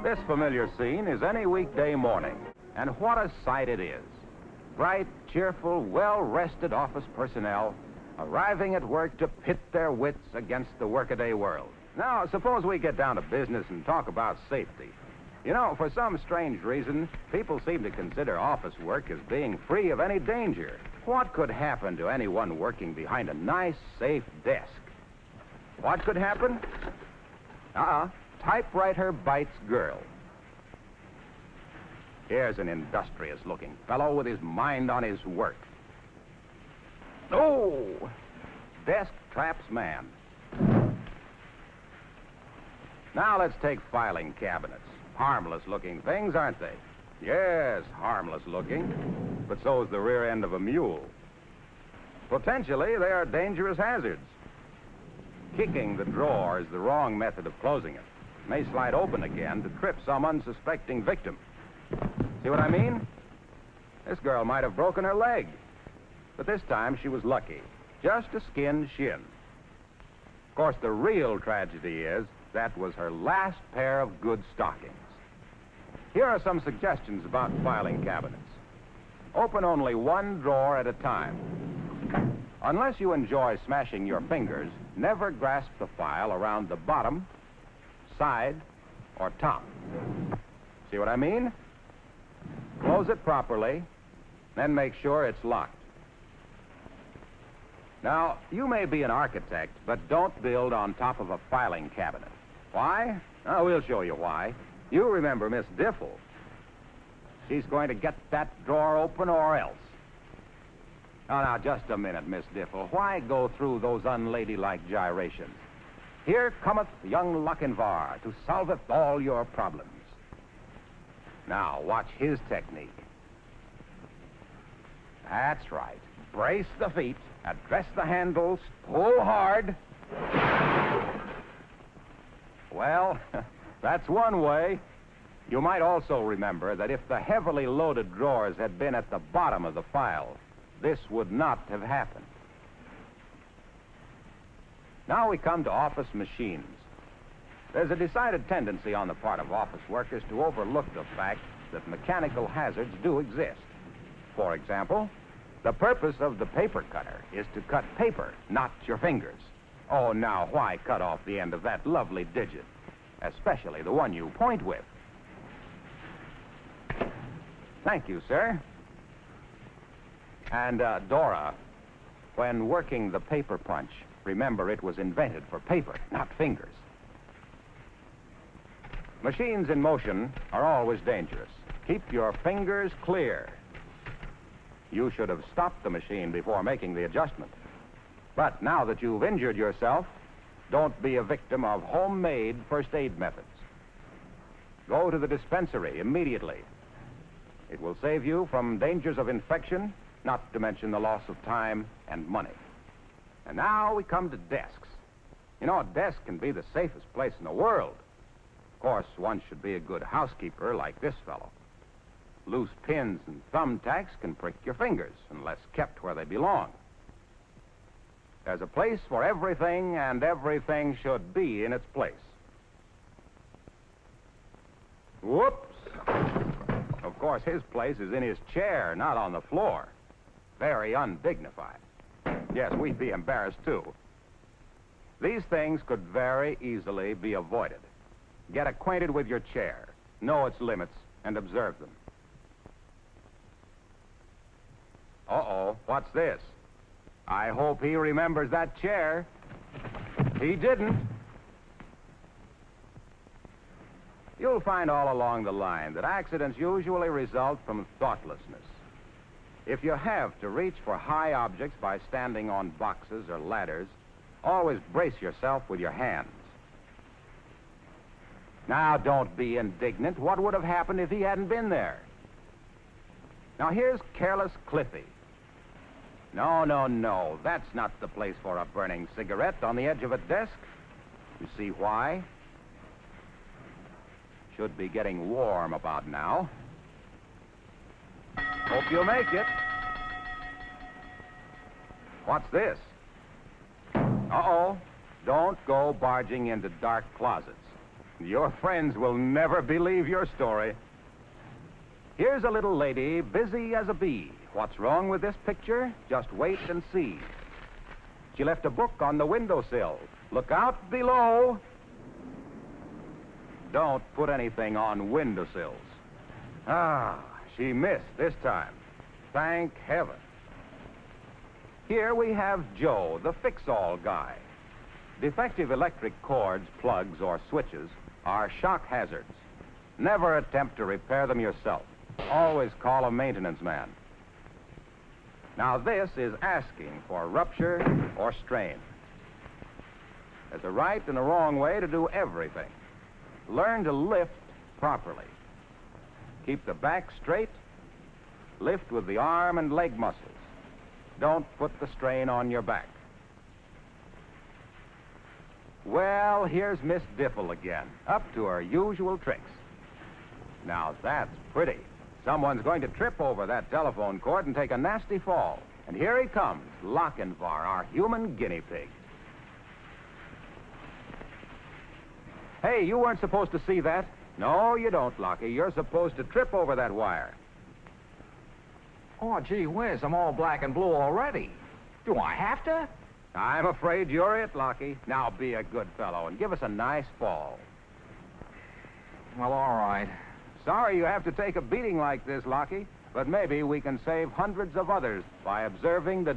This familiar scene is any weekday morning, and what a sight it is. Bright, cheerful, well-rested office personnel arriving at work to pit their wits against the workaday world. Now, suppose we get down to business and talk about safety. You know, for some strange reason, people seem to consider office work as being free of any danger. What could happen to anyone working behind a nice, safe desk? What could happen? Typewriter bites girl. Here's an industrious-looking fellow with his mind on his work. Oh! Desk traps man. Now let's take filing cabinets. Harmless-looking things, aren't they? Yes, harmless-looking. But so's the rear end of a mule. Potentially, they are dangerous hazards. Kicking the drawer is the wrong method of closing it. It may slide open again to trip some unsuspecting victim. See what I mean? This girl might have broken her leg. But this time she was lucky. Just a skinned shin. Of course, the real tragedy is that was her last pair of good stockings. Here are some suggestions about filing cabinets. Open only one drawer at a time. Unless you enjoy smashing your fingers, never grasp the file around the bottom, side, or top. See what I mean? Close it properly, then make sure it's locked. Now, you may be an architect, but don't build on top of a filing cabinet. Why? Oh, we'll show you why. You remember Miss Diffle. She's going to get that drawer open or else. Now, just a minute, Miss Diffle. Why go through those unladylike gyrations? Here cometh young Lochinvar to solveth all your problems. Now, watch his technique. That's right. Brace the feet, address the handles, pull hard. Well, that's one way. You might also remember that if the heavily loaded drawers had been at the bottom of the file, this would not have happened. Now we come to office machines. There's a decided tendency on the part of office workers to overlook the fact that mechanical hazards do exist. For example, the purpose of the paper cutter is to cut paper, not your fingers. Oh, now, why cut off the end of that lovely digit, especially the one you point with? Thank you, sir. And, Dora, when working the paper punch, remember it was invented for paper, not fingers. Machines in motion are always dangerous. Keep your fingers clear. You should have stopped the machine before making the adjustment. But now that you've injured yourself, don't be a victim of homemade first aid methods. Go to the dispensary immediately. It will save you from dangers of infection, not to mention the loss of time and money. And now we come to desks. You know, a desk can be the safest place in the world. Of course, one should be a good housekeeper like this fellow. Loose pins and thumbtacks can prick your fingers unless kept where they belong. There's a place for everything, and everything should be in its place. Whoops! Of course, his place is in his chair, not on the floor. Very undignified. Yes, we'd be embarrassed, too. These things could very easily be avoided. Get acquainted with your chair, know its limits, and observe them. Uh-oh, what's this? I hope he remembers that chair. He didn't. You'll find all along the line that accidents usually result from thoughtlessness. If you have to reach for high objects by standing on boxes or ladders, always brace yourself with your hands. Now, don't be indignant. What would have happened if he hadn't been there? Now, here's careless Cliffy. No. That's not the place for a burning cigarette on the edge of a desk. You see why? Should be getting warm about now. Hope you'll make it. What's this? Uh-oh. Don't go barging into dark closets. Your friends will never believe your story. Here's a little lady busy as a bee. What's wrong with this picture? Just wait and see. She left a book on the windowsill. Look out below. Don't put anything on windowsills. Ah, she missed this time. Thank heaven. Here we have Joe, the fix-all guy. Defective electric cords, plugs, or switches are shock hazards. Never attempt to repair them yourself. Always call a maintenance man. Now this is asking for rupture or strain. There's a right and a wrong way to do everything. Learn to lift properly. Keep the back straight. Lift with the arm and leg muscles. Don't put the strain on your back. Well, here's Miss Diffle again, up to her usual tricks. Now that's pretty. Someone's going to trip over that telephone cord and take a nasty fall. And here he comes, Lochinvar, our human guinea pig. Hey, you weren't supposed to see that. No, you don't, Lockie. You're supposed to trip over that wire. Oh, gee whiz, I'm all black and blue already. Do I have to? I'm afraid you're it, Lockie. Now be a good fellow and give us a nice fall. Well, all right. Sorry you have to take a beating like this, Lockie, but maybe we can save hundreds of others by observing the